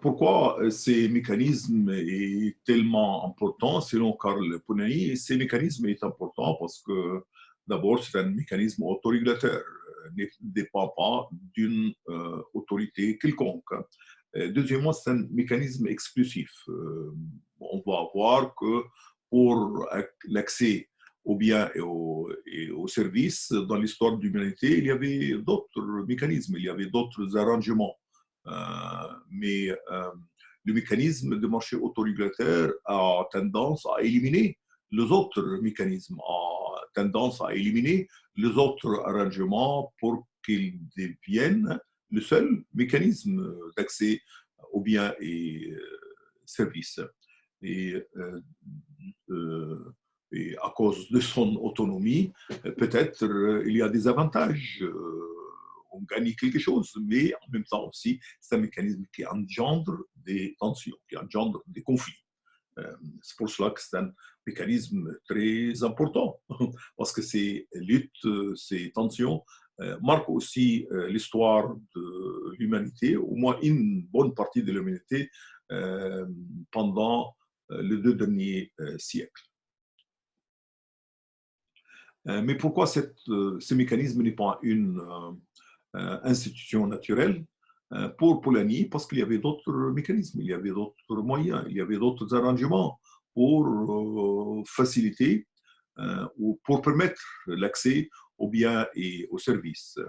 Pourquoi ces mécanismes est tellement important selon Karl Polanyi? Ces mécanismes est important parce que d'abord c'est un mécanisme autorégulateur, ne dépend pas d'une autorité quelconque. Deuxièmement, c'est un mécanisme exclusif. On va voir que pour l'accès aux biens et aux services dans l'histoire de l'humanité, il y avait d'autres mécanismes, il y avait d'autres arrangements. Mais le mécanisme de marché autorégulateur a tendance à éliminer les autres mécanismes, a tendance à éliminer les autres arrangements pour qu'ils deviennent le seul mécanisme d'accès aux biens et services. Et, et à cause de son autonomie, peut-être il y a des avantages. On gagne quelque chose, mais en même temps aussi, c'est un mécanisme qui engendre des tensions, qui engendre des conflits. C'est pour cela que c'est un mécanisme très important, parce que ces luttes, ces tensions marquent aussi l'histoire de l'humanité, au moins une bonne partie de l'humanité, pendant les 2 derniers siècles. Mais pourquoi ce mécanisme n'est pas une institution naturelle? Pour Polanyi, parce qu'il y avait d'autres mécanismes, il y avait d'autres moyens, il y avait d'autres arrangements pour faciliter ou pour permettre l'accès aux biens et aux services.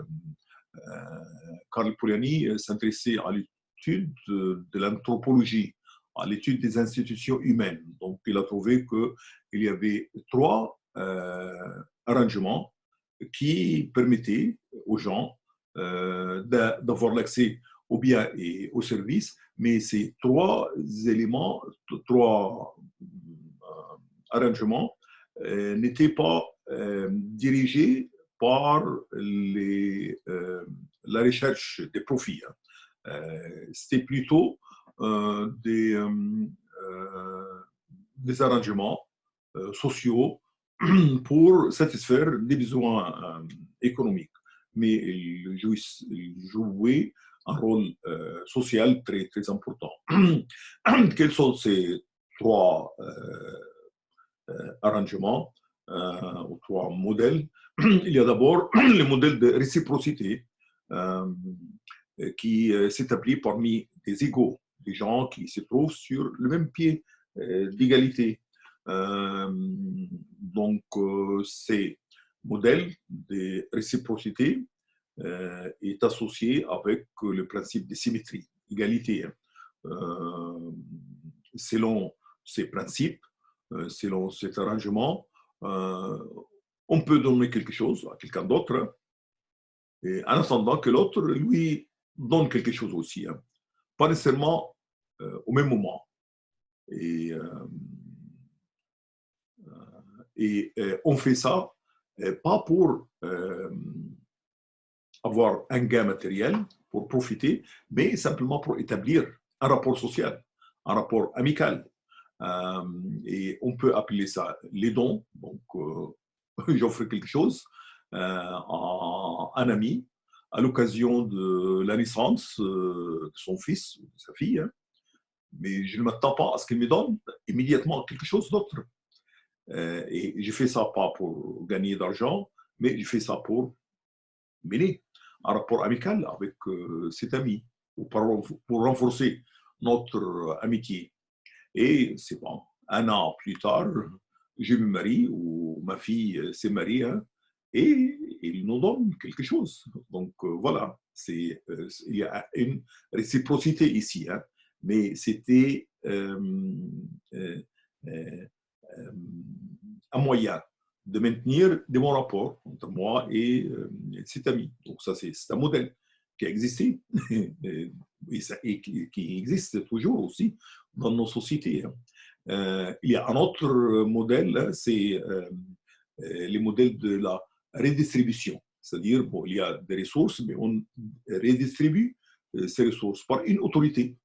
Karl Polanyi s'intéressait à l'étude de l'anthropologie, à l'étude des institutions humaines. Donc, il a trouvé qu'il y avait 3 arrangements qui permettaient aux gens d'avoir l'accès aux biens et aux services, mais ces 3 éléments, 3 arrangements n'étaient pas dirigés par la recherche des profits. C'était plutôt des arrangements sociaux pour satisfaire des besoins économiques. Mais il jouait un rôle social très, très important. Quels sont ces 3 arrangements ou 3 modèles? Il y a d'abord le modèle de réciprocité qui s'établit parmi des égaux, des gens qui se trouvent sur le même pied d'égalité. Donc, ces modèles de réciprocité est associé avec le principe de symétrie, égalité. Selon ces principes, selon cet arrangement, on peut donner quelque chose à quelqu'un d'autre, et en attendant que l'autre lui donne quelque chose aussi, pas nécessairement au même moment. Et, on fait ça pas pour avoir un gain matériel, pour profiter, mais simplement pour établir un rapport social, un rapport amical. Et on peut appeler ça les dons. Donc, j'offre quelque chose à un ami à l'occasion de la naissance de son fils ou de sa fille, mais je ne m'attends pas à ce qu'il me donne immédiatement quelque chose d'autre. Et je fais ça pas pour gagner d'argent, mais je fais ça pour mener un rapport amical avec cet ami, ou pour renforcer notre amitié. Et c'est bon, un an plus tard, je me marie, ou ma fille s'est mariée, et il nous donne quelque chose. Donc voilà, il y a une réciprocité ici, mais c'était euh, euh, un moyen de maintenir des bons rapports entre moi et cet ami. Donc ça, c'est un modèle qui a existé et qui existe toujours aussi dans nos sociétés. Il y a un autre modèle, c'est les modèles de la redistribution. C'est-à-dire, bon, il y a des ressources, mais on redistribue ces ressources par une autorité.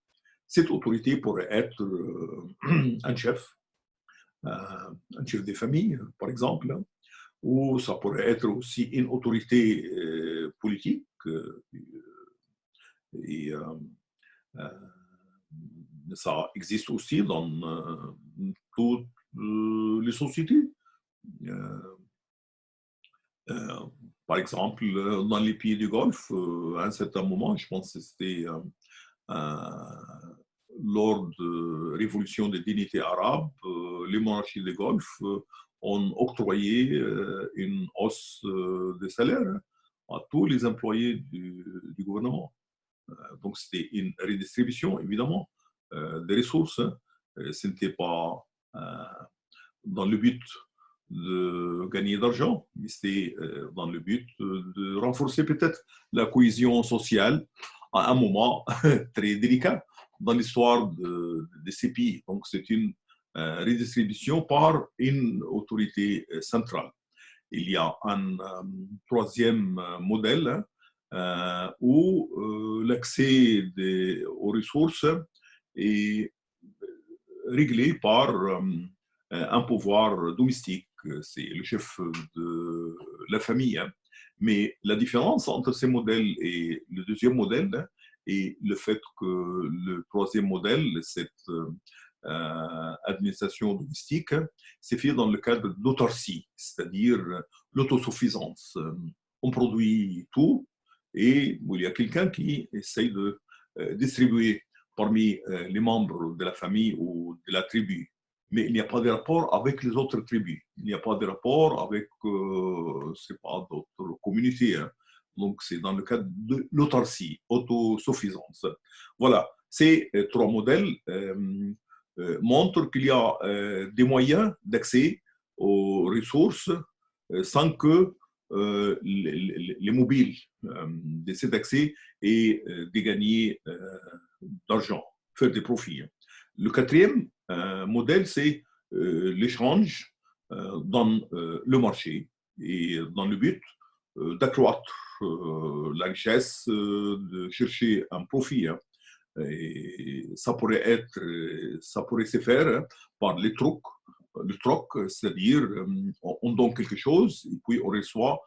Cette autorité pourrait être un chef de famille, par exemple, ou ça pourrait être aussi une autorité politique. Et Ça existe aussi dans toutes les sociétés. Euh, euh, Par exemple, dans les pays du Golfe, à un certain moment, je pense que c'était lors de la révolution des dignités arabes, les monarchies du Golfe ont octroyé une hausse des salaires à tous les employés du gouvernement. Donc, c'était une redistribution, évidemment, des ressources. Ce n'était pas dans le but de gagner d'argent, mais c'était dans le but de renforcer peut-être la cohésion sociale à un moment très délicat dans l'histoire de ces pays. Donc, c'est une redistribution par une autorité centrale. Il y a un troisième modèle où l'accès aux ressources est réglé par un pouvoir domestique. C'est le chef de la famille. Mais la différence entre ces modèles et le deuxième modèle est le fait que le troisième modèle, cette administration domestique, c'est fait dans le cadre d'autarcie, c'est-à-dire l'autosuffisance. On produit tout et il y a quelqu'un qui essaye de distribuer parmi les membres de la famille ou de la tribu. Mais il n'y a pas de rapport avec les autres tribus. Il n'y a pas de rapport avec, c'est pas d'autres communautés. Hein. Donc, c'est dans le cadre de l'autarcie, autosuffisance. Voilà, ces trois modèles montrent qu'il y a des moyens d'accès aux ressources sans que les mobiles de cet accès aient de gagner d'argent, faire des profits. Le quatrième modèle, c'est l'échange dans le marché et dans le but d'accroître la richesse, de chercher un profit. Hein. Et ça pourrait se faire hein, par les trocs. Le troc, c'est-à-dire on donne quelque chose et puis on reçoit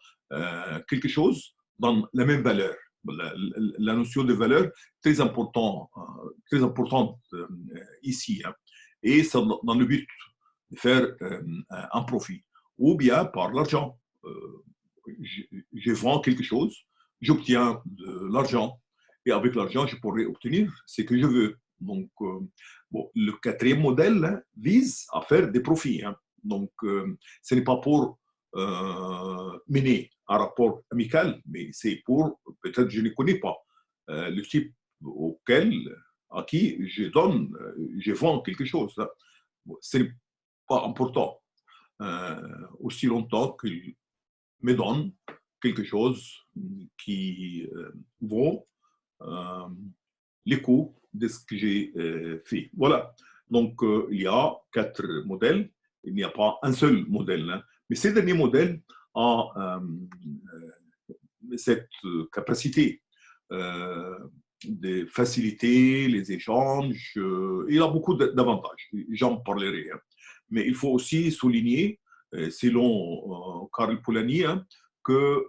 quelque chose dans la même valeur. La notion de valeur très importante ici. Hein. Et c'est dans le but de faire un profit. Ou bien par l'argent. Je vends quelque chose, j'obtiens de l'argent. Et avec l'argent, je pourrais obtenir ce que je veux. Donc, bon, le quatrième modèle hein, vise à faire des profits. Hein. Donc, ce n'est pas pour mener un rapport amical, mais c'est pour, peut-être je ne connais pas, le type à qui je donne, je vends quelque chose. Hein. Bon, ce n'est pas important. Aussi longtemps qu'il me donne quelque chose qui vaut les coûts de ce que j'ai fait. Voilà. Donc, il y a 4 modèles. Il n'y a pas un seul modèle. Hein. Mais ces derniers modèles ont cette capacité de faciliter les échanges. Il a beaucoup d'avantages. J'en parlerai. Hein. Mais il faut aussi souligner, selon Karl Polanyi, hein, que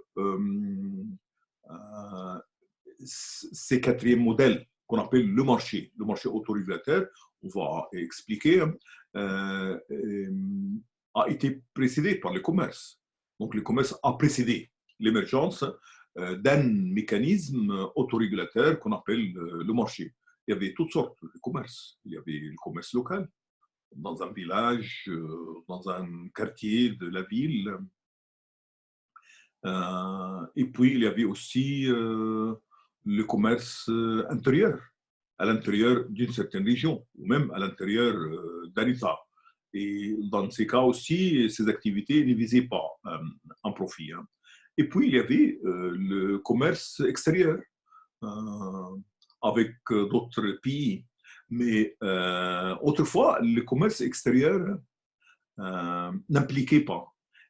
ces quatrième modèles qu'on appelle le marché autorégulateur, on va expliquer, a été précédé par le commerce. Donc le commerce a précédé l'émergence d'un mécanisme autorégulateur qu'on appelle le marché. Il y avait toutes sortes de commerces. Il y avait le commerce local, dans un village, dans un quartier de la ville. Et puis, il y avait aussi le commerce intérieur, à l'intérieur d'une certaine région, ou même à l'intérieur d'un État. Et dans ces cas aussi, ces activités ne visaient pas un profit. Hein. Et puis, il y avait le commerce extérieur avec d'autres pays. Mais autrefois, le commerce extérieur n'impliquait pas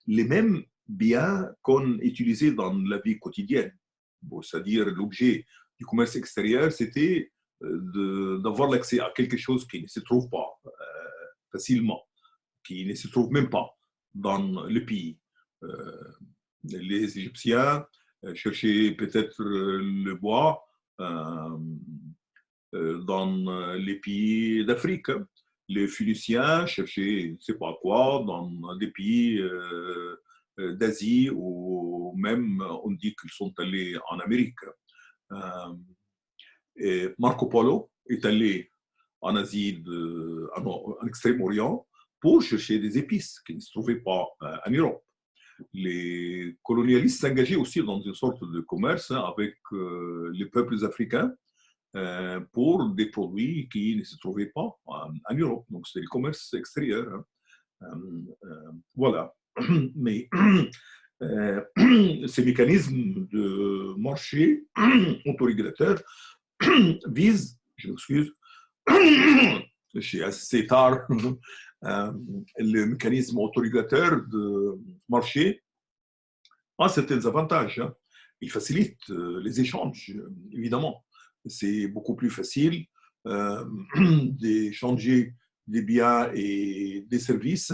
les mêmes biens qu'on utilisait dans la vie quotidienne. Bon, c'est-à-dire l'objet du commerce extérieur, c'était d'avoir l'accès à quelque chose qui ne se trouve pas facilement, qui ne se trouve même pas dans le pays. Les Égyptiens cherchaient peut-être le bois dans les pays d'Afrique. Les Phéniciens cherchaient, je ne sais pas quoi, dans des pays d'Asie, ou même on dit qu'ils sont allés en Amérique. Et Marco Polo est allé en Asie, en Extrême-Orient, pour chercher des épices qui ne se trouvaient pas en Europe. Les colonialistes s'engageaient aussi dans une sorte de commerce avec les peuples africains pour des produits qui ne se trouvaient pas en Europe. Donc, c'était le commerce extérieur. Voilà. Mais ces mécanismes de marché autorégulateur visent, je m'excuse, je suis assez tard, le mécanisme autorégulateur de marché a certains avantages. Hein. Il facilite les échanges, évidemment. C'est beaucoup plus facile d'échanger des biens et des services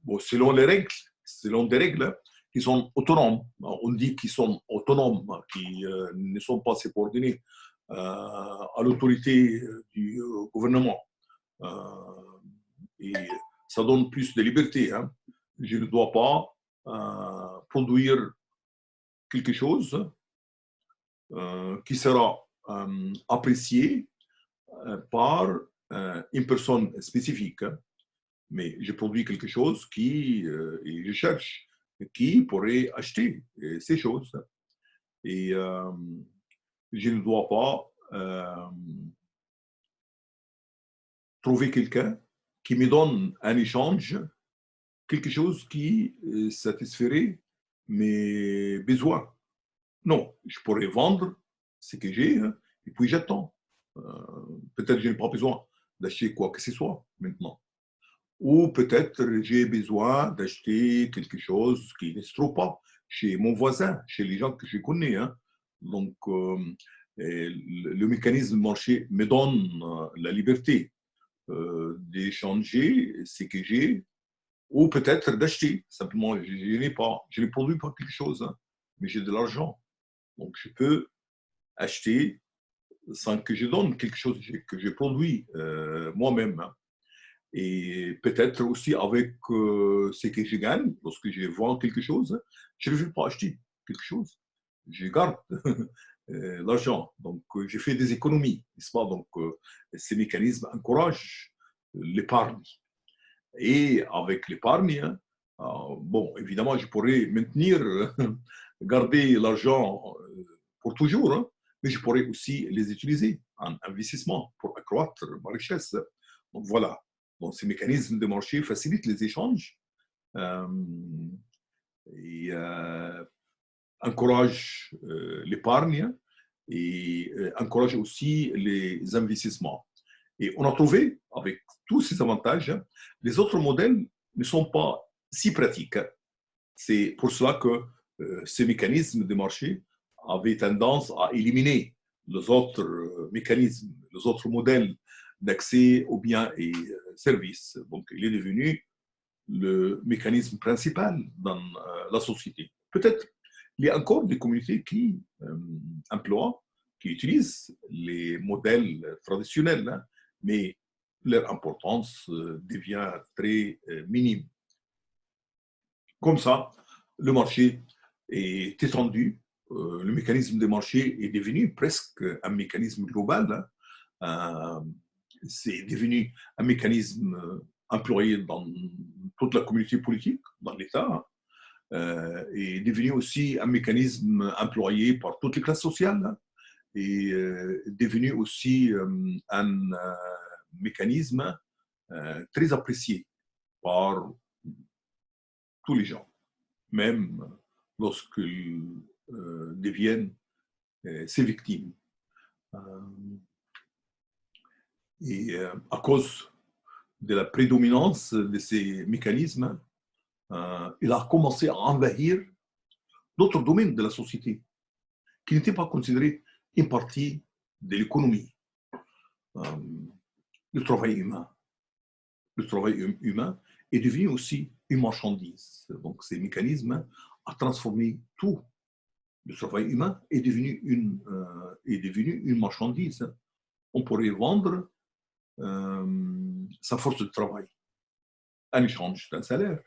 bon, selon des règles qui sont autonomes. On dit qu'ils sont autonomes, qui ne sont pas subordonnés à l'autorité du gouvernement. Et ça donne plus de liberté. Hein. Je ne dois pas produire quelque chose qui sera apprécié par une personne spécifique. Mais je produis quelque chose et je cherche qui pourrait acheter ces choses. Et je ne dois pas trouver quelqu'un qui me donne un échange, quelque chose qui satisferait mes besoins. Non, je pourrais vendre ce que j'ai et puis j'attends. Peut-être que je n'ai pas besoin d'acheter quoi que ce soit maintenant. Ou peut-être j'ai besoin d'acheter quelque chose qui ne se trouve pas chez mon voisin, chez les gens que je connais. Hein. Donc, le mécanisme de marché me donne la liberté d'échanger ce que j'ai, ou peut-être d'acheter. Simplement, je ne produis pas quelque chose, hein, mais j'ai de l'argent. Donc, je peux acheter sans que je donne quelque chose que j'ai produit moi-même. Hein. Et peut-être aussi avec ce que je gagne, lorsque je vends quelque chose, je ne vais pas acheter quelque chose. Je garde l'argent. Donc, je fais des économies, n'est-ce pas? Donc, ces mécanismes encouragent l'épargne. Et avec l'épargne, hein, bon, évidemment, je pourrais maintenir, garder l'argent pour toujours, hein, mais je pourrais aussi les utiliser en investissement pour accroître ma richesse. Donc, voilà. Donc, ces mécanismes de marché facilitent les échanges et encouragent l'épargne et encouragent aussi les investissements. Et on a trouvé, avec tous ces avantages, les autres modèles ne sont pas si pratiques. C'est pour cela que ces mécanismes de marché avaient tendance à éliminer les autres mécanismes, les autres modèles d'accès aux biens et services. Donc, il est devenu le mécanisme principal dans la société. Peut-être il y a encore des communautés qui emploient, qui utilisent les modèles traditionnels, hein, mais leur importance devient très minime. Comme ça, le marché est étendu, le mécanisme de marché est devenu presque un mécanisme global. Hein. C'est devenu un mécanisme employé dans toute la communauté politique, dans l'État, est devenu aussi un mécanisme employé par toutes les classes sociales, hein, et devenu aussi un mécanisme très apprécié par tous les gens, même lorsqu'ils deviennent ses victimes. Et à cause de la prédominance de ces mécanismes, il a commencé à envahir d'autres domaines de la société qui n'étaient pas considérés une partie de l'économie. Le travail humain. Le travail humain est devenu aussi une marchandise. Donc, ces mécanismes ont transformé tout. Le travail humain est devenu une marchandise. on pourrait vendre sa force de travail en échange d'un salaire.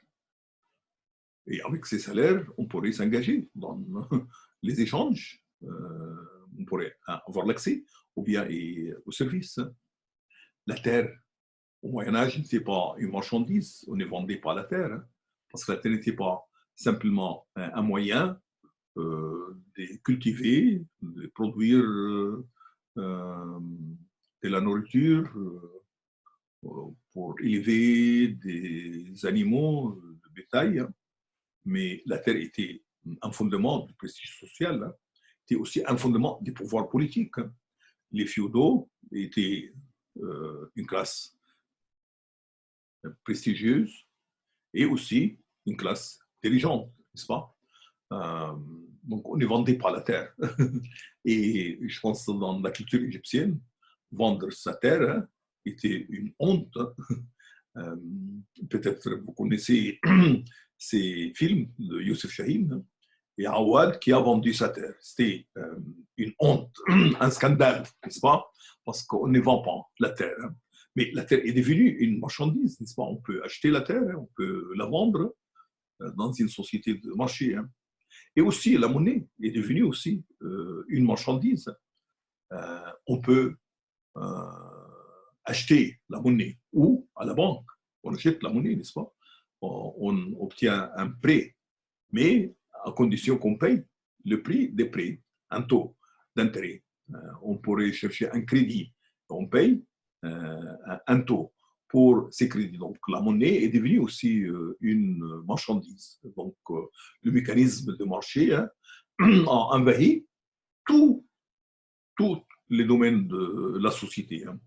Et avec ces salaires, on pourrait s'engager dans les échanges. On pourrait avoir l'accès ou bien au service. La terre, au Moyen-Âge, n'était pas une marchandise. On ne vendait pas la terre. Hein, parce que la terre n'était pas simplement un moyen de cultiver, de produire de la nourriture pour élever des animaux de bétail. Hein. Mais la terre était un fondement du prestige social, hein, était aussi un fondement des pouvoirs politiques. Hein. Les féodaux étaient une classe prestigieuse et aussi une classe dirigeante, n'est-ce pas? Donc, on ne vendait pas la terre. Et je pense que dans la culture égyptienne, vendre sa terre hein, était une honte. Peut-être vous connaissez ces films de Youssef Chahine et Awad qui a vendu sa terre. C'était une honte, un scandale, n'est-ce pas? Parce qu'on ne vend pas la terre. Hein. Mais la terre est devenue une marchandise, n'est-ce pas? On peut acheter la terre, on peut la vendre dans une société de marché. Hein. Et aussi, la monnaie est devenue aussi une marchandise. On peut acheter la monnaie ou à la banque. On achète la monnaie, n'est-ce pas? On obtient un prêt, mais à condition qu'on paye le prix des prêts, un taux d'intérêt. On pourrait chercher un crédit, on paye un taux pour ces crédits. Donc la monnaie est devenue aussi une marchandise. Donc le mécanisme de marché hein, a envahi tous les domaines de la société. Hein.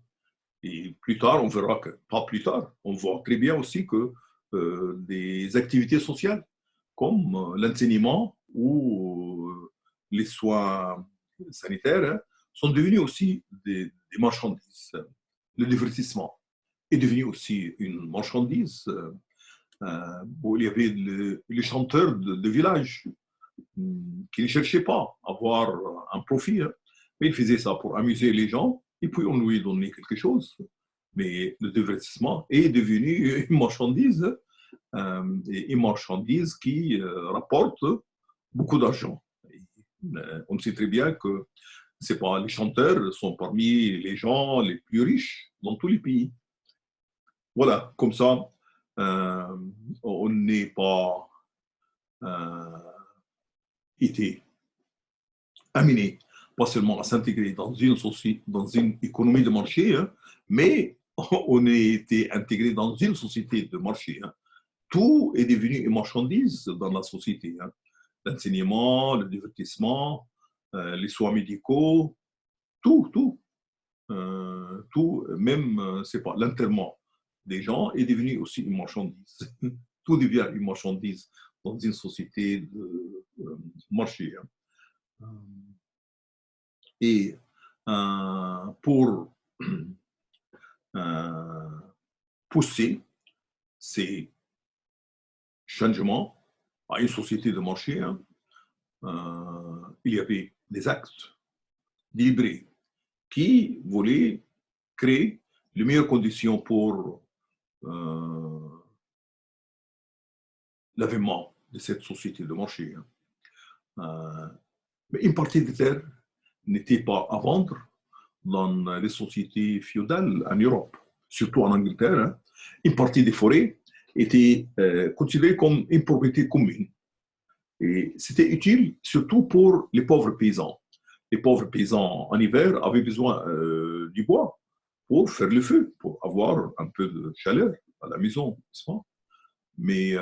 Et plus tard, on verra que, pas plus tard, on voit très bien aussi que des activités sociales comme l'enseignement ou les soins sanitaires hein, sont devenus aussi des marchandises. Le divertissement est devenu aussi une marchandise. Où il y avait les chanteurs de village qui ne cherchaient pas à avoir un profit, hein, mais ils faisaient ça pour amuser les gens et puis on lui donnait quelque chose. Mais le divertissement est devenu une marchandise, et une marchandise qui rapporte beaucoup d'argent. On sait très bien que c'est pas, les chanteurs sont parmi les gens les plus riches dans tous les pays. Voilà, comme ça, on n'est pas été amené pas seulement à s'intégrer dans une économie de marché, hein, mais on a été intégré dans une société de marché. Hein. Tout est devenu une marchandise dans la société. Hein. L'enseignement, le divertissement, les soins médicaux, tout, même, c'est pas, l'enterrement des gens est devenu aussi une marchandise. Tout devient une marchandise dans une société de marché. Hein. Et pour pousser ces changements à une société de marché, hein, il y avait des actes délibérés qui voulaient créer les meilleures conditions pour l'avènement de cette société de marché. Hein. Mais une partie des terres n'était pas à vendre dans les sociétés féodales en Europe, surtout en Angleterre. Hein. Une partie des forêts était considérée comme une propriété commune. Et c'était utile surtout pour les pauvres paysans. Les pauvres paysans en hiver avaient besoin du bois pour faire le feu, pour avoir un peu de chaleur à la maison, n'est-ce pas? Mais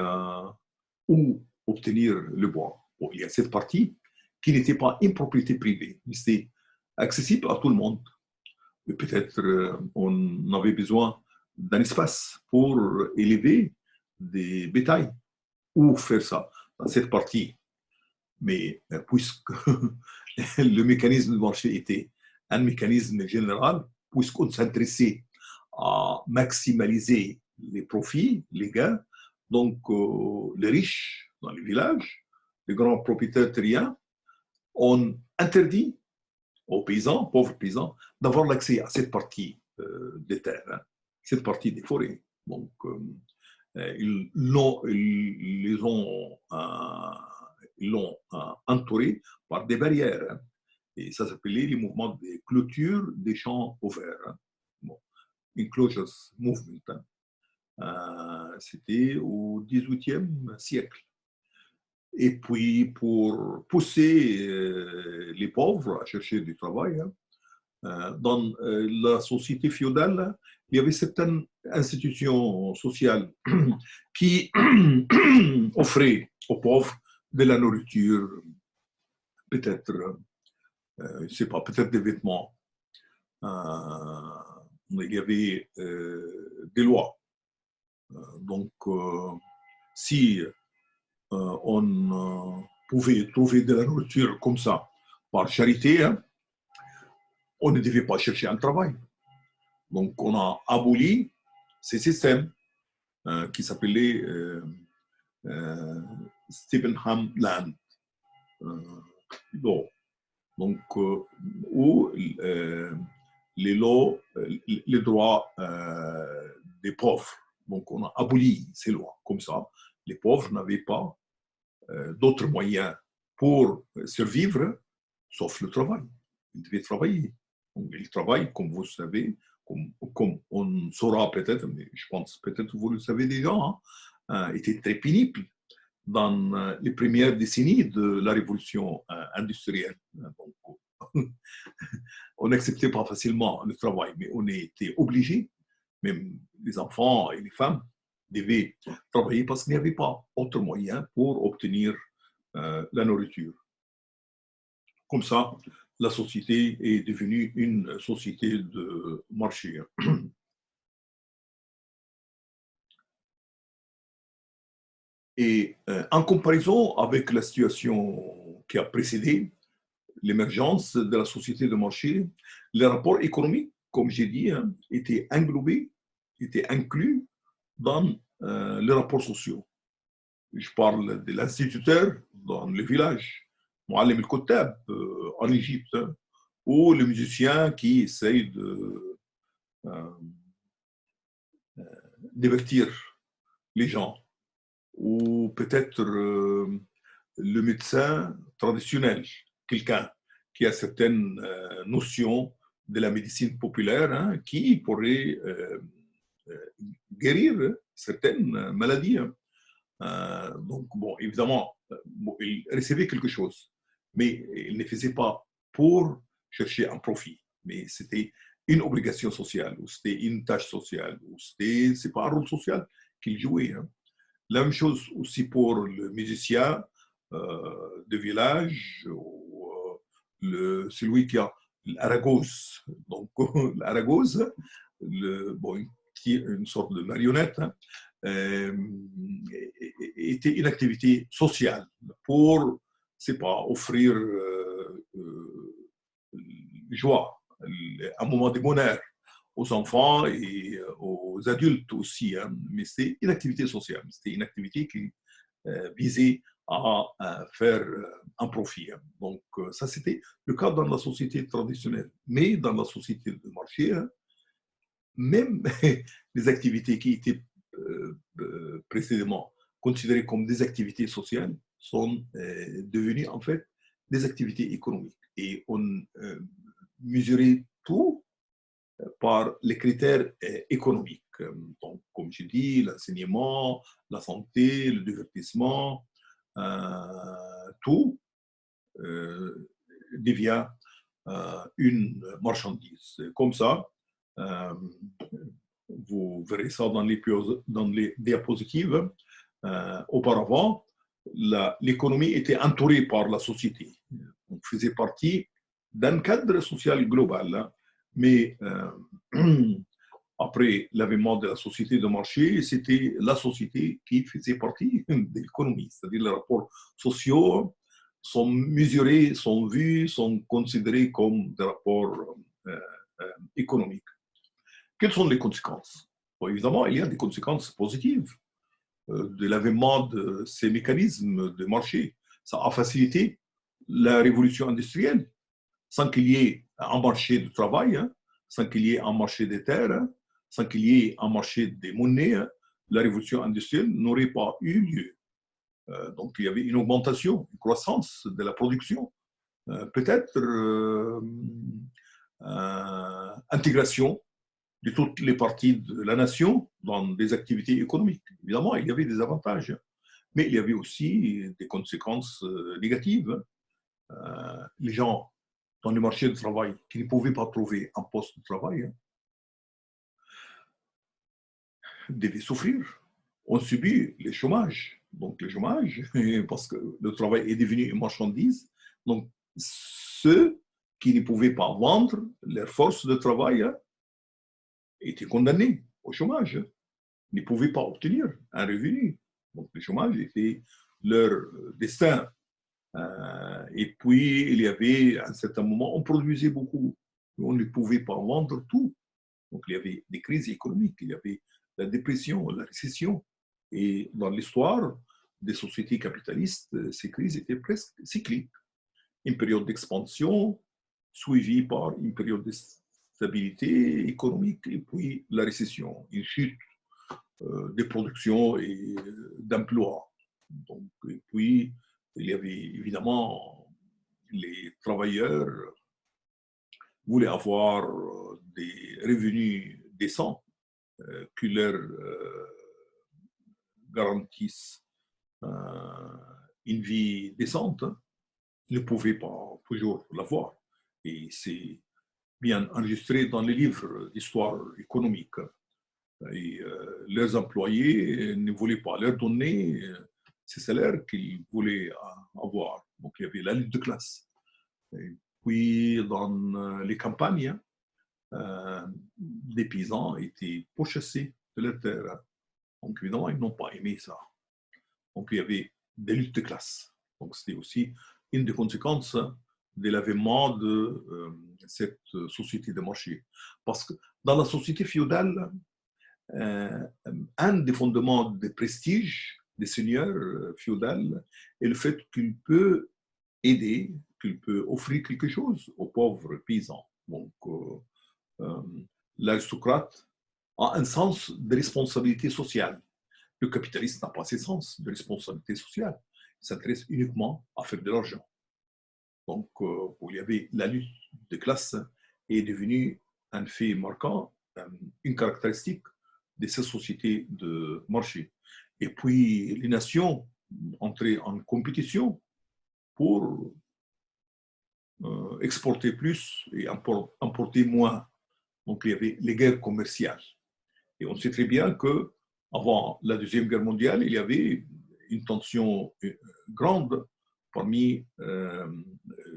où obtenir le bois? Bon, il y a cette partie qui n'était pas une propriété privée, mais c'était accessible à tout le monde. Mais peut-être on avait besoin d'un espace pour élever des bétails. Où faire ça? Dans cette partie. Mais puisque le mécanisme de marché était un mécanisme général, puisqu'on s'intéressait à maximaliser les profits, les gains, donc les riches dans les villages, les grands propriétaires terriens, on interdit aux paysans, pauvres paysans, d'avoir l'accès à cette partie des terres, hein, cette partie des forêts. Donc, ils l'ont entouré par des barrières. Hein, et ça s'appelait les mouvements de clôture des champs ouverts. Hein. Bon, Enclosures Movement. Hein. C'était au XVIIIe siècle. Et puis, pour pousser les pauvres à chercher du travail, hein, dans la société féodale, il y avait certaines institutions sociales qui offraient aux pauvres de la nourriture, peut-être, je ne sais pas, peut-être des vêtements. Il y avait des lois. Donc, si on pouvait trouver de la nourriture comme ça, par charité, hein, on ne devait pas chercher un travail. Donc, on a aboli ces systèmes qui s'appelaient Stevenham Land Law. Donc, où les lois, les droits des pauvres. Donc, on a aboli ces lois. Comme ça, les pauvres n'avaient pas d'autres moyens pour survivre, sauf le travail. Ils devaient travailler. Donc, le travail, comme vous le savez, comme on saura peut-être, mais je pense peut-être que vous le savez déjà, hein, était très pénible dans les premières décennies de la révolution industrielle. Donc, on n'acceptait pas facilement le travail, mais on était obligé, même les enfants et les femmes devaient travailler parce qu'il n'y avait pas autre moyen pour obtenir la nourriture. Comme ça, la société est devenue une société de marché. Et en comparaison avec la situation qui a précédé l'émergence de la société de marché, les rapports économiques, comme j'ai dit, hein, étaient englobés, étaient inclus dans les rapports sociaux. Je parle de l'instituteur dans le village, Moualem el-Kottab en Égypte, hein, ou le musicien qui essaye de divertir les gens, ou peut-être le médecin traditionnel, quelqu'un qui a certaines notions de la médecine populaire, hein, qui pourrait guérir certaines maladies. Hein. Donc, bon, évidemment, bon, il recevait quelque chose, mais il ne faisait pas pour chercher un profit, mais c'était une obligation sociale, ou c'était une tâche sociale, ou c'était, c'est pas un rôle social qu'il jouait. Hein. La même chose aussi pour le musicien de village, ou celui qui a l'aragosse. Donc, l'aragosse, bon, qui est une sorte de marionnette, hein, était une activité sociale pour, c'est pas, offrir joie, un moment de bonheur aux enfants et aux adultes aussi. Hein. Mais c'était une activité sociale, c'était une activité qui visait à faire un profit. Hein. Donc, ça, c'était le cas dans la société traditionnelle. Mais dans la société de marché, hein, même les activités qui étaient précédemment considérées comme des activités sociales sont devenues en fait des activités économiques. Et on mesurait tout par les critères économiques. Donc, comme je dis, l'enseignement, la santé, le divertissement, tout devient une marchandise. Comme ça, vous verrez ça dans les diapositives. Auparavant, l'économie était entourée par la société. On faisait partie d'un cadre social global. Hein. Mais après l'avènement de la société de marché, c'était la société qui faisait partie de l'économie. C'est-à-dire les rapports sociaux sont mesurés, sont vus, sont considérés comme des rapports économiques. Quelles sont les conséquences? Bon, évidemment, il y a des conséquences positives de l'avènement de ces mécanismes de marché. Ça a facilité la révolution industrielle. sans qu'il y ait un marché du travail, hein, sans qu'il y ait un marché des terres, hein, sans qu'il y ait un marché des monnaies, hein, la révolution industrielle n'aurait pas eu lieu. Donc, il y avait une augmentation, une croissance de la production, peut-être intégration de toutes les parties de la nation dans des activités économiques. Évidemment, il y avait des avantages, mais il y avait aussi des conséquences négatives. Les gens dans le marché du travail qui ne pouvaient pas trouver un poste de travail devaient souffrir. On subit le chômage. Donc, le chômage, parce que le travail est devenu une marchandise. Donc, ceux qui ne pouvaient pas vendre leur force de travail étaient condamnés au chômage, ne pouvaient pas obtenir un revenu. Donc, le chômage était leur destin. Et puis, il y avait, à un certain moment, on produisait beaucoup, mais on ne pouvait pas vendre tout. Donc, il y avait des crises économiques, il y avait la dépression, la récession. Et dans l'histoire des sociétés capitalistes, ces crises étaient presque cycliques. Une période d'expansion suivie par une période de stabilité économique et puis la récession, une chute de production et d'emploi. Donc, et puis, il y avait évidemment les travailleurs voulaient avoir des revenus décents qui leur garantissent une vie décente, ne pouvaient pas toujours l'avoir. Et c'est bien enregistré dans les livres d'histoire économique. Et leurs employés ne voulaient pas leur donner ces salaires qu'ils voulaient avoir. Donc il y avait la lutte de classe. Et puis dans les campagnes, les paysans étaient pourchassés de leurs terres. Donc évidemment, ils n'ont pas aimé ça. Donc il y avait des luttes de classe. Donc c'était aussi une des conséquences de l'avènement de cette société de marché. Parce que dans la société féodale, un des fondements de prestige des seigneurs féodaux est le fait qu'il peut aider, qu'il peut offrir quelque chose aux pauvres paysans. Donc, l'aristocrate a un sens de responsabilité sociale. Le capitaliste n'a pas ce sens de responsabilité sociale. Il s'intéresse uniquement à faire de l'argent. Donc, il y avait la lutte de classe est devenue un fait marquant, une caractéristique de ces sociétés de marché. Et puis, les nations entraient en compétition pour exporter plus et importer moins. Donc, il y avait les guerres commerciales. Et on sait très bien qu'avant la Deuxième Guerre mondiale, il y avait une tension grande parmi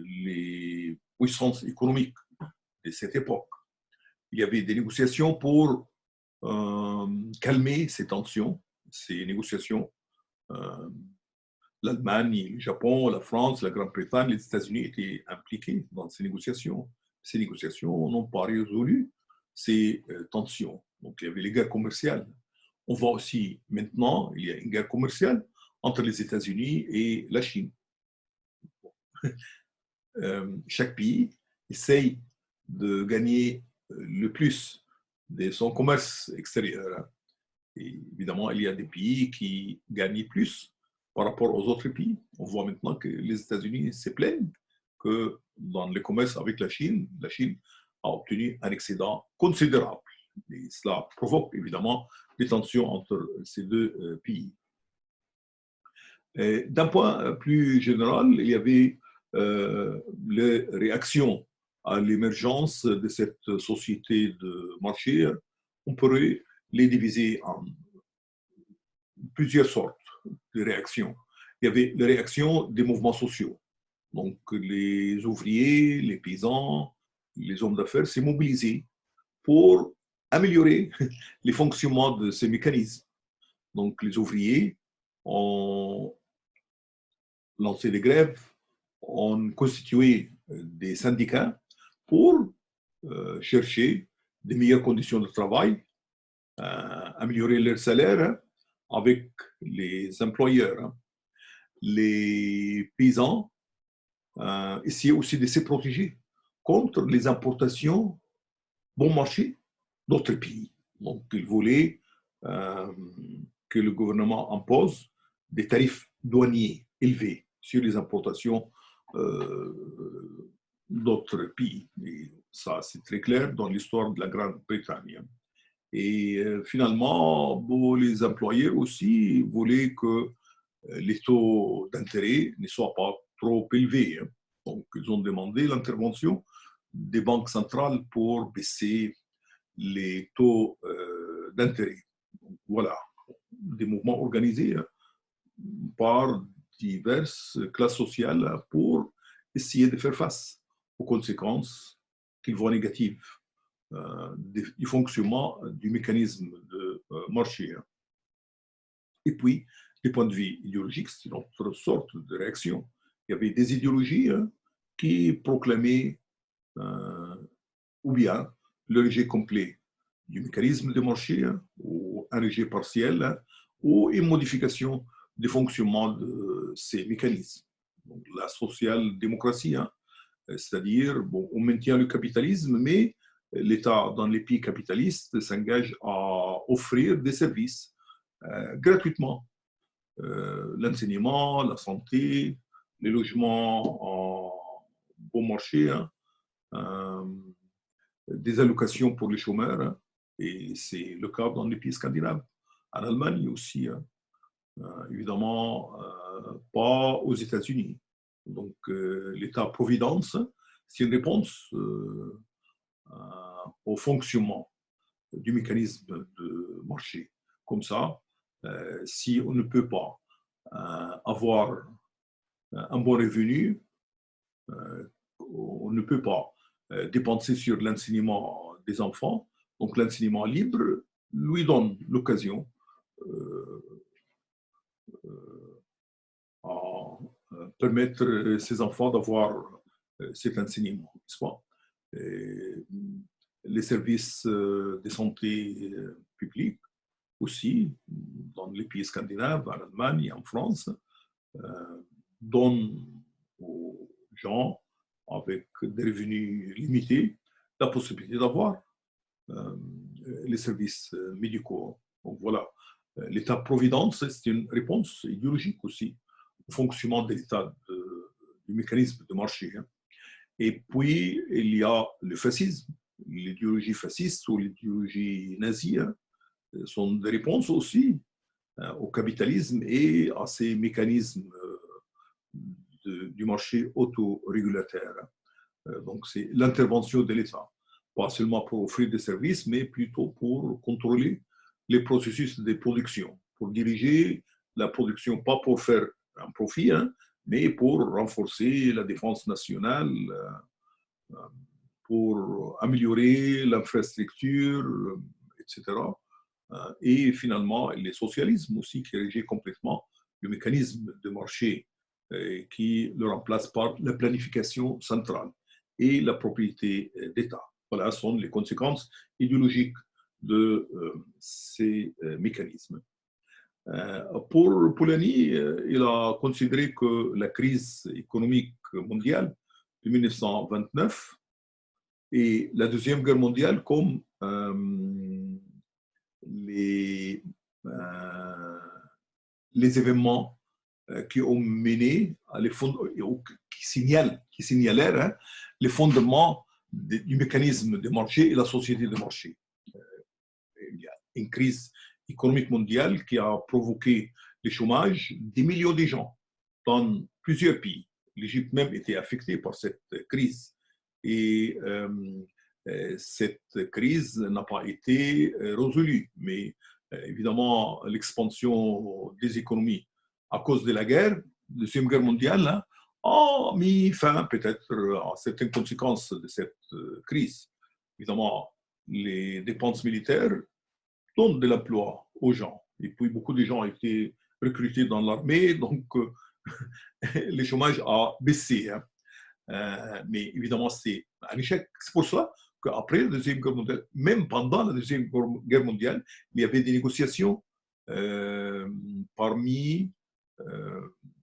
les puissances économiques de cette époque. Il y avait des négociations pour calmer ces tensions, ces négociations. L'Allemagne, le Japon, la France, la Grande-Bretagne, les États-Unis étaient impliqués dans ces négociations. Ces négociations n'ont pas résolu ces tensions. Donc, il y avait les guerres commerciales. On voit aussi maintenant, il y a une guerre commerciale entre les États-Unis et la Chine. Chaque pays essaye de gagner le plus de son commerce extérieur. Et évidemment, il y a des pays qui gagnent plus par rapport aux autres pays. On voit maintenant que les États-Unis se plaignent que dans le commerce avec la Chine a obtenu un excédent considérable. Et cela provoque évidemment des tensions entre ces deux pays. D'un point plus général, il y avait les réactions à l'émergence de cette société de marché. On pourrait les diviser en plusieurs sortes de réactions. Il y avait les réactions des mouvements sociaux. Donc, les ouvriers, les paysans, les hommes d'affaires s'est mobilisés pour améliorer les fonctionnements de ces mécanismes. Donc, les ouvriers ont lancé des grèves, ont constitué des syndicats pour chercher des meilleures conditions de travail, améliorer leur salaire avec les employeurs. Les paysans essayaient aussi de se protéger contre les importations bon marché d'autres pays. Donc, ils voulaient que le gouvernement impose des tarifs douaniers élevés sur les importations d'autres pays. Et ça, c'est très clair dans l'histoire de la Grande-Bretagne. Et finalement, bon, les employeurs aussi voulaient que les taux d'intérêt ne soient pas trop élevés. Donc, ils ont demandé l'intervention des banques centrales pour baisser les taux d'intérêt. Voilà, des mouvements organisés par diverses classes sociales pour essayer de faire face aux conséquences qu'ils voient négatives du fonctionnement du mécanisme de marché. Et puis, du point de vue idéologique, c'est une autre sorte de réaction. Il y avait des idéologies qui proclamaient ou bien le rejet complet du mécanisme de marché, ou un rejet partiel, ou une modification du fonctionnement de ces mécanismes. Donc, la social-démocratie, c'est-à-dire, bon, on maintient le capitalisme, mais l'État, dans les pays capitalistes, s'engage à offrir des services gratuitement. L'enseignement, la santé, les logements en bon marché, des allocations pour les chômeurs, et c'est le cas dans les pays scandinaves. En Allemagne aussi, évidemment, pas aux États-Unis. Donc, l'État-providence, c'est une réponse au fonctionnement du mécanisme de marché. Comme ça, si on ne peut pas avoir un bon revenu, on ne peut pas dépenser sur l'enseignement des enfants. Donc, l'enseignement libre lui donne l'occasion à permettre à ses enfants d'avoir cet enseignement, n'est-ce pas? Et les services de santé publique aussi, dans les pays scandinaves, en Allemagne et en France, donnent aux gens avec des revenus limités la possibilité d'avoir les services médicaux. Donc voilà, l'État-providence, c'est une réponse idéologique aussi au fonctionnement de l'État, du mécanisme de marché. Et puis, il y a le fascisme, l'idéologie fasciste ou l'idéologie nazie, sont des réponses aussi au capitalisme et à ces mécanismes du marché autorégulateur. Donc, c'est l'intervention de l'État, pas seulement pour offrir des services, mais plutôt pour contrôler les processus de production, pour diriger la production, pas pour faire un profit, mais pour renforcer la défense nationale, pour améliorer l'infrastructure, etc. Et finalement, les socialismes aussi qui régit complètement le mécanisme de marché qui le remplace par la planification centrale et la propriété d'État. Voilà sont les conséquences idéologiques de ces mécanismes. Pour Polanyi, il a considéré que la crise économique mondiale de 1929 et la Deuxième Guerre mondiale comme les, euh, les événements qui ont mené à qui signalèrent les fondements du mécanisme de marché et la société de marché. Il y a une crise économique mondiale qui a provoqué le chômage des millions de gens dans plusieurs pays. L'Égypte même était affectée par cette crise. Et cette crise n'a pas été résolue. Mais évidemment, l'expansion des économies à cause de la guerre, la Deuxième Guerre mondiale, a mis fin peut-être à certaines conséquences de cette crise. Évidemment, les dépenses militaires donnent de l'emploi aux gens. Et puis, beaucoup de gens ont été recrutés dans l'armée, donc le chômage a baissé. Mais évidemment, c'est un échec. C'est pour cela qu'après la Deuxième Guerre mondiale, même pendant la Deuxième Guerre mondiale, il y avait des négociations parmi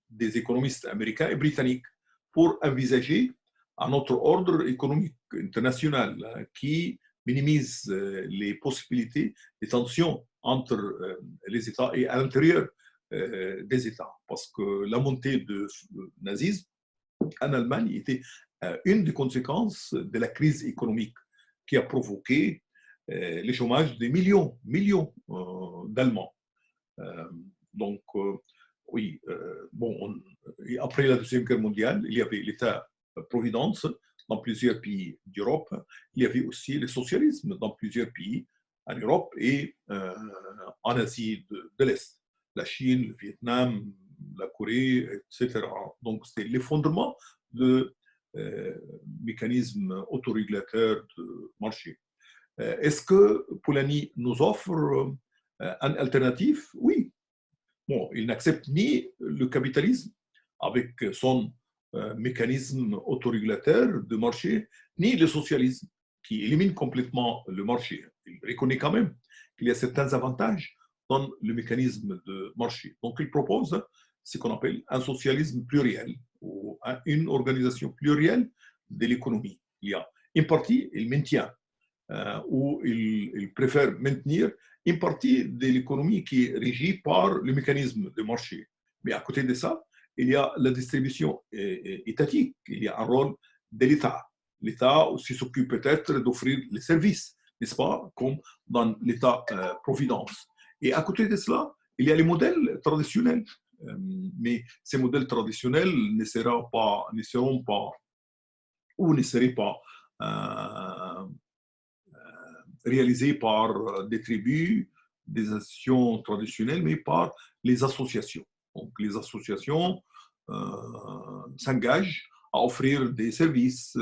des économistes américains et britanniques pour envisager un autre ordre économique international qui minimise les possibilités, les tensions entre les États et à l'intérieur des États. Parce que la montée du nazisme en Allemagne était une des conséquences de la crise économique qui a provoqué le chômage de millions d'Allemands. Donc, oui, bon, après la Deuxième Guerre mondiale, il y avait l'État-providence dans plusieurs pays d'Europe. Il y avait aussi le socialisme dans plusieurs pays en Europe et en Asie de l'Est. La Chine, le Vietnam, la Corée, etc. Donc, c'est l'effondrement de mécanismes autorégulateurs de marché. Est-ce que Polanyi nous offre une alternative? Oui. Bon, il n'accepte ni le capitalisme avec son mécanisme autorégulateur de marché, ni le socialisme qui élimine complètement le marché. Il reconnaît quand même qu'il y a certains avantages dans le mécanisme de marché. Donc, il propose ce qu'on appelle un socialisme pluriel ou une organisation plurielle de l'économie. Il y a une partie, il maintient où il préfère maintenir une partie de l'économie qui est régie par le mécanisme de marché. Mais à côté de ça, il y a la distribution étatique, il y a un rôle de l'État. L'État aussi s'occupe peut-être d'offrir les services, n'est-ce pas, comme dans l'État-providence. Et à côté de cela, il y a les modèles traditionnels. Mais ces modèles traditionnels ne seront pas ou ne seraient pas réalisés par des tribus, des associations traditionnelles, mais par les associations. Donc, les associations s'engagent à offrir des services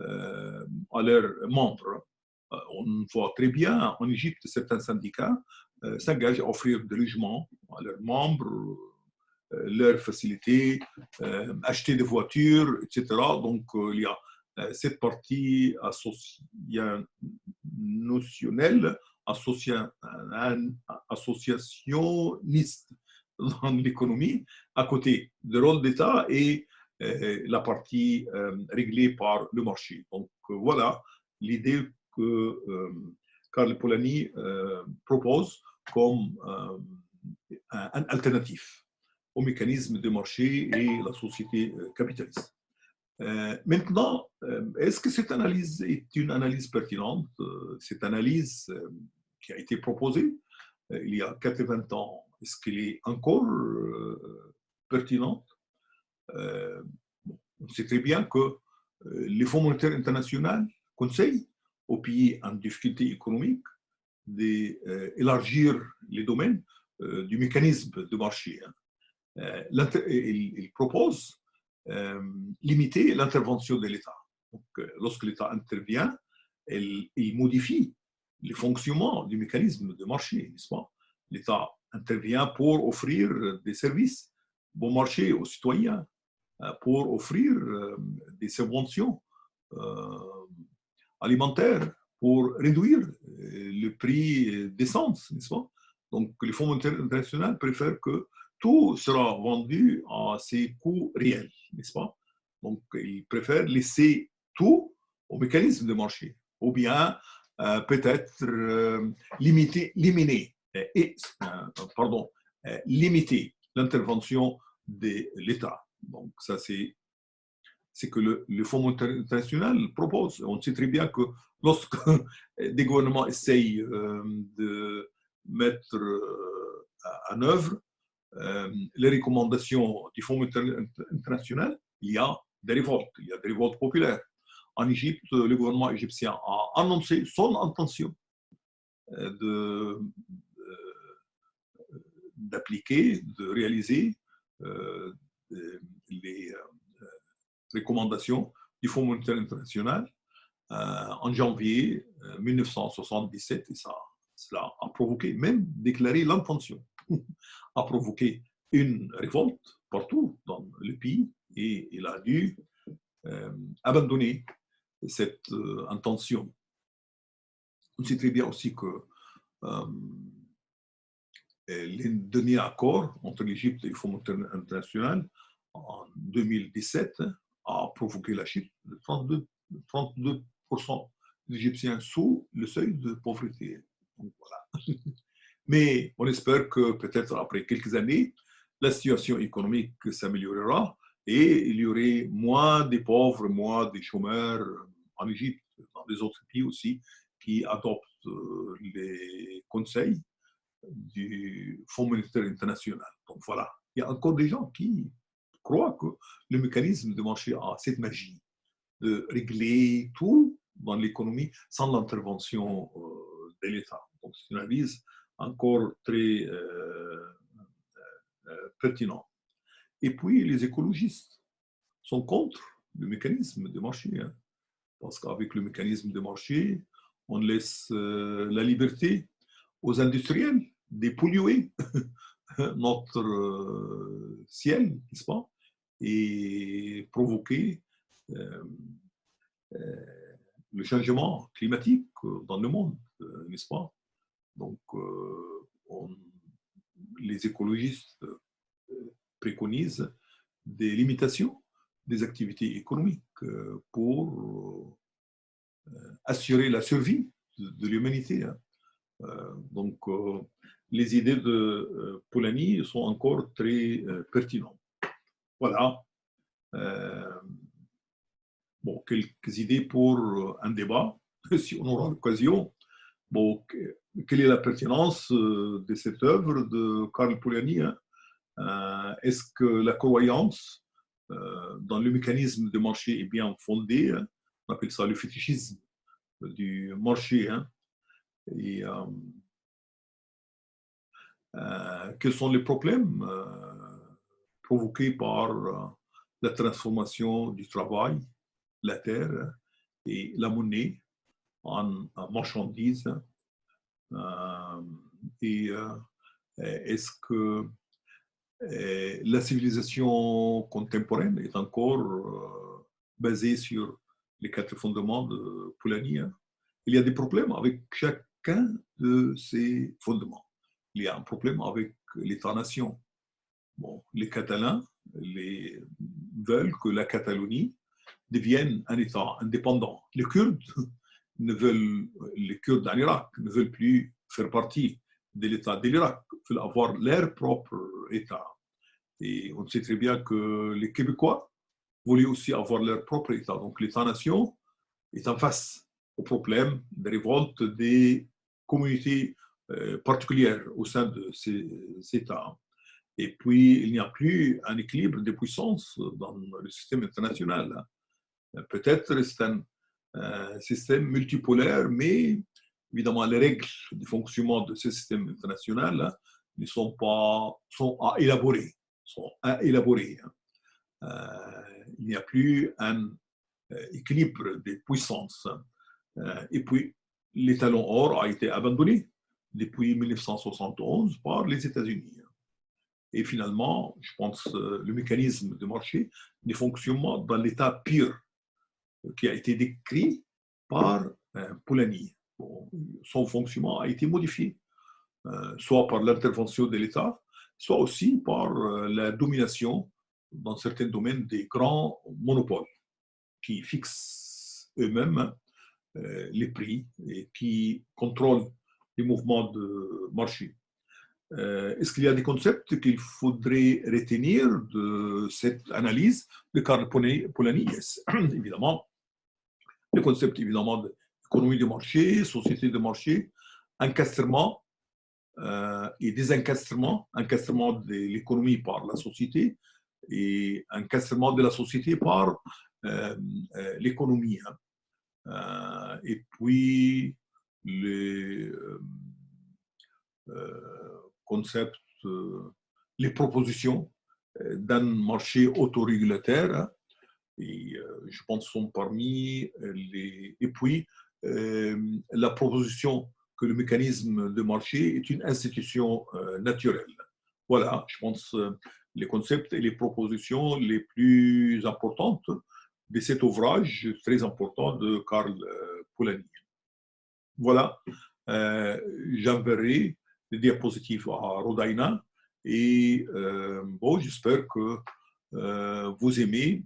à leurs membres. On voit très bien en Égypte, certains syndicats s'engagent à offrir des logements à leurs membres, leurs facilités, acheter des voitures, etc. Donc, il y a cette partie notionnelle, associationniste dans l'économie, à côté du rôle d'État et la partie réglée par le marché. Donc, voilà l'idée que Karl Polanyi propose comme un alternatif au mécanisme de marché et la société capitaliste. Maintenant, est-ce que cette analyse est une analyse pertinente? Cette analyse qui a été proposée il y a 80 ans, est-ce qu'elle est encore pertinente? On sait très bien que les Fonds monétaires internationaux conseillent aux pays en difficulté économique d'élargir les domaines du mécanisme de marché. Il propose limiter l'intervention de l'État. Donc, lorsque l'État intervient, il modifie le fonctionnement du mécanisme de marché, n'est-ce pas? L'État intervient pour offrir des services bon marché aux citoyens, pour offrir des subventions alimentaires, pour réduire le prix d'essence, n'est-ce pas? Donc, les fonds monétaires internationaux préfèrent que tout sera vendu à ses coûts réels, n'est-ce pas? Donc, ils préfèrent laisser tout au mécanisme de marché, ou bien peut-être limiter l'intervention de l'État. Donc, ça, c'est que le Fonds monétaire international propose. On sait très bien que lorsque des gouvernements essayent de mettre en œuvre les recommandations du Fonds monétaire international, il y a des révoltes populaires. En Égypte, le gouvernement égyptien a annoncé son intention d'appliquer, de réaliser les recommandations du Fonds monétaire international en janvier 1977, et cela a provoqué, même déclaré l'intention, a provoqué une révolte partout dans le pays, et il a dû abandonner cette intention. On sait très bien aussi que les derniers accords entre l'Égypte et le Fonds monétaire international en 2017 a provoqué la chute de 32% des Égyptiens sous le seuil de pauvreté. Donc, voilà. Mais on espère que peut-être après quelques années, la situation économique s'améliorera et il y aurait moins de pauvres, moins de chômeurs en Égypte, dans les autres pays aussi, qui adoptent les conseils du Fonds monétaire international. Donc voilà, il y a encore des gens qui croient que le mécanisme de marché a cette magie de régler tout dans l'économie sans l'intervention de l'État. Donc c'est une analyse encore très pertinente. Et puis les écologistes sont contre le mécanisme de marché, hein, parce qu'avec le mécanisme de marché, on laisse la liberté aux industriels de polluer notre ciel, n'est-ce pas, et provoquer le changement climatique dans le monde, n'est-ce pas? Donc, les écologistes préconisent des limitations des activités économiques pour assurer la survie de l'humanité. Hein. Donc, les idées de Polanyi sont encore très pertinentes. Voilà. Bon, quelques idées pour un débat, si on aura l'occasion. Bon, quelle est la pertinence de cette œuvre de Karl Polanyi, hein? Est-ce que la croyance dans le mécanisme de marché est bien fondée, hein? On appelle ça le fétichisme du marché. Hein? Et quels sont les problèmes provoqués par la transformation du travail, la terre et la monnaie en marchandises? Et est-ce que la civilisation contemporaine est encore basée sur les quatre fondements de Polanyi? Hein? Il y a des problèmes avec chacun de ces fondements. Il y a un problème avec l'État-nation. Bon, les Catalans veulent que la Catalogne devienne un État indépendant. Les Kurdes en Irak ne veulent plus faire partie de l'État de l'Irak, veulent avoir leur propre État. Et on sait très bien que les Québécois voulaient aussi avoir leur propre État. Donc l'État-nation est en face au problème des révoltes des communautés particulières au sein de ces États. Et puis, il n'y a plus un équilibre de puissance dans le système international. Peut-être c'est un système multipolaire, mais évidemment, les règles de fonctionnement de ce système international ne sont à élaborer. Il n'y a plus un équilibre des puissances. Et puis, l'étalon or a été abandonné depuis 1971 par les États-Unis. Et finalement, je pense le mécanisme de marché ne fonctionne pas dans l'état pur qui a été décrit par Polanyi. Bon, son fonctionnement a été modifié, soit par l'intervention de l'État, soit aussi par la domination dans certains domaines des grands monopoles qui fixent eux-mêmes les prix et qui contrôlent les mouvements de marché. Est-ce qu'il y a des concepts qu'il faudrait retenir de cette analyse de Karl Polanyi? Yes. Évidemment, le concept évidemment d'économie de marché, société de marché, encastrement et désencastrement, encastrement de l'économie par la société et encastrement de la société par l'économie. Hein. Et puis, les concepts, les propositions d'un marché autorégulateur, hein, et je pense sont parmi les... Et puis, la proposition que le mécanisme de marché est une institution naturelle. Voilà, je pense, les concepts et les propositions les plus importantes de cet ouvrage très important de Karl Polanyi. Voilà, j'enverrai les diapositives à Rodayna et bon, j'espère que vous aimez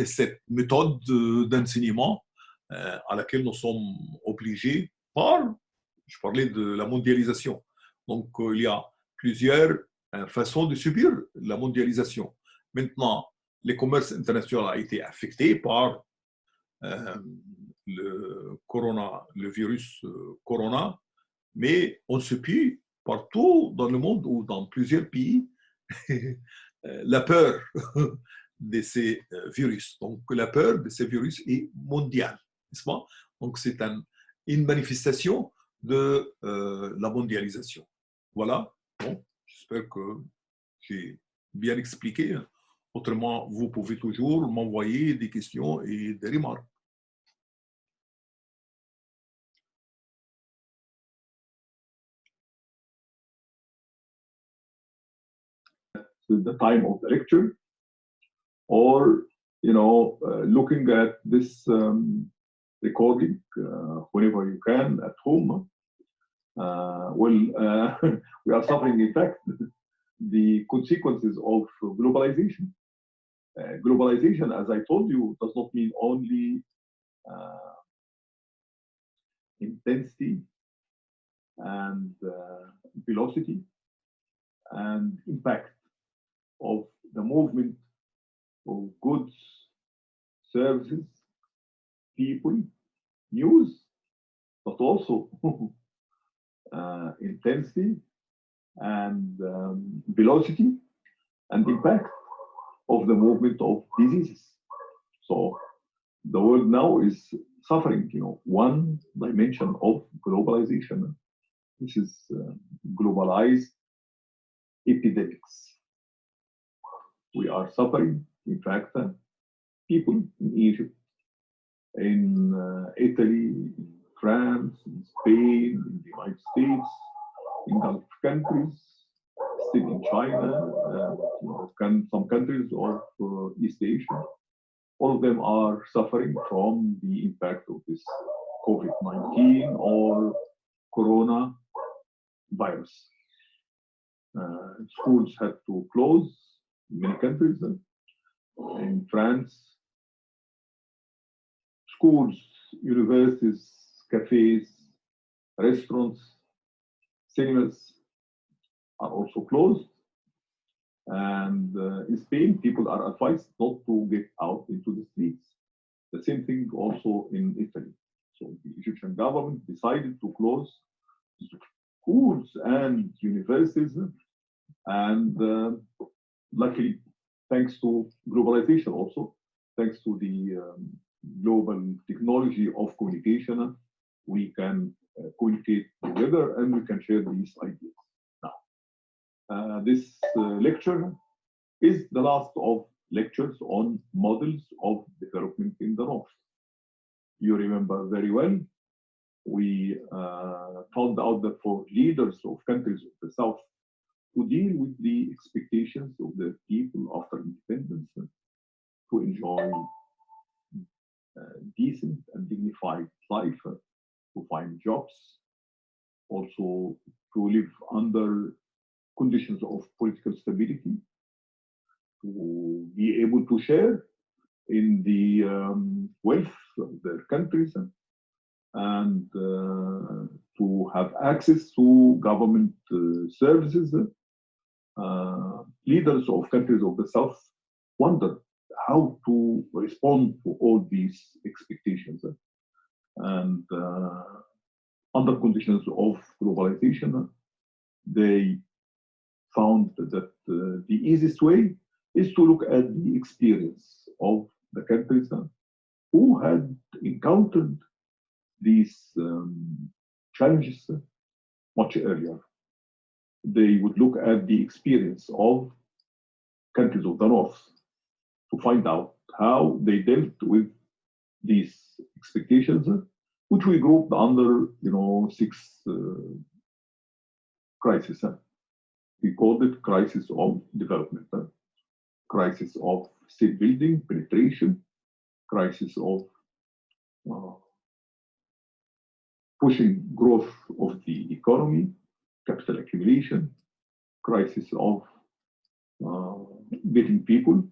cette méthode d'enseignement à laquelle nous sommes obligés par, je parlais de la mondialisation. Donc, il y a plusieurs façons de subir la mondialisation. Maintenant, le commerce international a été affecté par le virus corona, mais on se plie partout dans le monde ou dans plusieurs pays la peur de ces virus. Donc, la peur de ces virus est mondiale, n'est-ce pas? Donc, c'est une manifestation de la mondialisation. Voilà. Bon, j'espère que j'ai bien expliqué. Autrement, vous pouvez toujours m'envoyer des questions et des remarques. The time of the lecture, or looking at this recording whenever you can at home. We are suffering, in fact, the consequences of globalization. Globalization, as I told you, does not mean only intensity and velocity and impact of the movement of goods, services, people, news, but also intensity and velocity and impact of the movement of diseases. So the world now is suffering, one dimension of globalization. This is globalized epidemics. We are suffering, in fact, people in Egypt, in Italy, in France, in Spain, in the United States, in Gulf countries, still in China, some countries of East Asia. All of them are suffering from the impact of this COVID-19 or corona virus. Schools had to close in many countries. In France, schools, universities, cafes, restaurants, cinemas are also closed. And in Spain, people are advised not to get out into the streets. The same thing also in Italy. So the Egyptian government decided to close schools and universities. And luckily, thanks to globalization also, thanks to the global technology of communication, we can communicate together and we can share these ideas. Now, this lecture is the last of lectures on models of development in the North. You remember very well, we found out that for leaders of countries of the South to deal with the expectations of the people after independence, to enjoy decent and dignified life, to find jobs, also to live under conditions of political stability, to be able to share in the wealth of their countries, and to have access to government services. Leaders of countries of the South wonder how to respond to all these expectations. And under conditions of globalization, they found that the easiest way is to look at the experience of the countries who had encountered these challenges much earlier. They would look at the experience of countries of the North to find out how they dealt with these expectations, which we grouped under, 6 crises. We called it crisis of development, crisis of state building, penetration, crisis of pushing growth of the economy, capital accumulation, crisis of getting people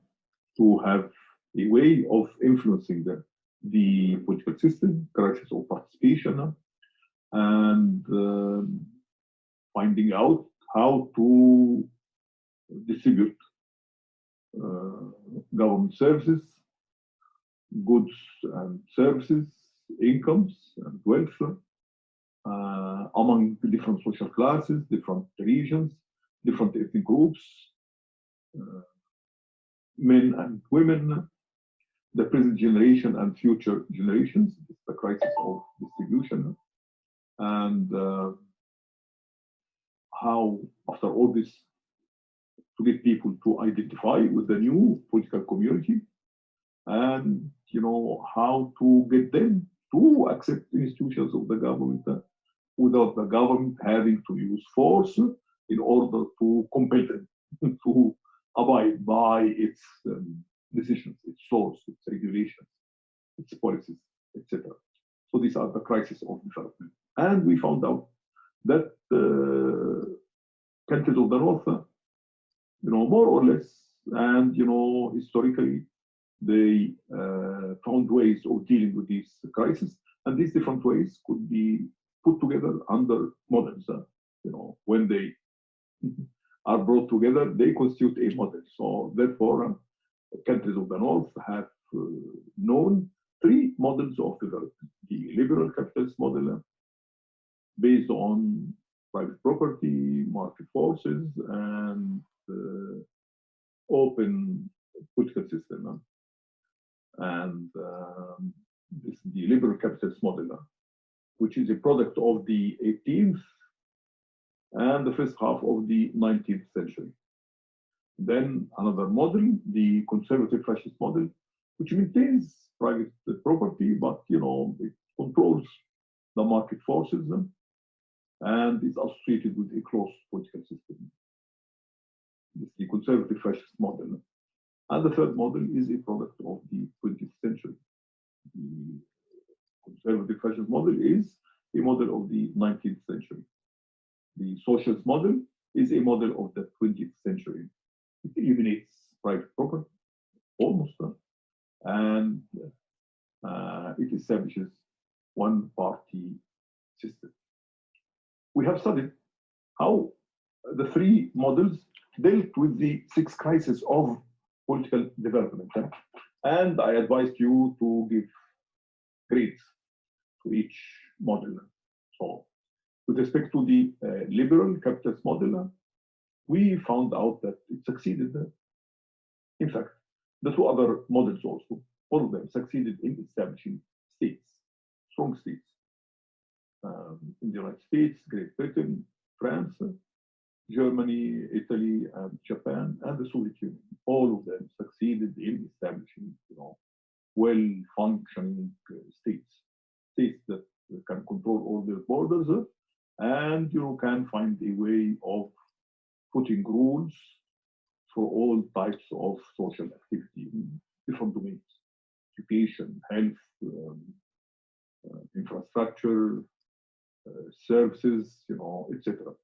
to have a way of influencing the political system, crisis of participation, and finding out how to distribute government services, goods and services, incomes and wealth among the different social classes, different regions, different ethnic groups, men and women, the present generation and future generations. It's the crisis of distribution. And how, after all this, to get people to identify with the new political community, and how to get them to accept institutions of the government without the government having to use force in order to compel them to abide by its decisions, its laws, its regulations, its policies, etc. So these are the crises of development. And we found out that countries of the North, more or less, and historically, they found ways of dealing with these crises, and these different ways could be put together under models. When they are brought together, they constitute a model. So therefore, countries of the North have known three models of development: the liberal capitalist model, based on private property, market forces, and open political system. And this is the liberal capitalist model, which is a product of the 18th and the first half of the 19th century. Then another model, the conservative fascist model, which maintains private property, but it controls the market forces and is associated with a closed political system. This is the conservative fascist model. And the third model is a product of the 20th century. The conservative fascist model is a model of the 19th century. The socialist model is a model of the 20th century. It eliminates private property, almost, and it establishes one-party system. We have studied how the three models dealt with the 6 crises of political development. And I advised you to give grades to each model. So with respect to the liberal capitalist model, we found out that it succeeded. In fact, the 2 other models also, all of them succeeded in establishing states, strong states. In the United States, Great Britain, France, Germany, Italy, and Japan, and the Soviet Union. All of them succeeded in establishing, well-functioning states that can control all their borders, and can find a way of putting rules for all types of social activity in different domains: education, health, infrastructure, services, etc.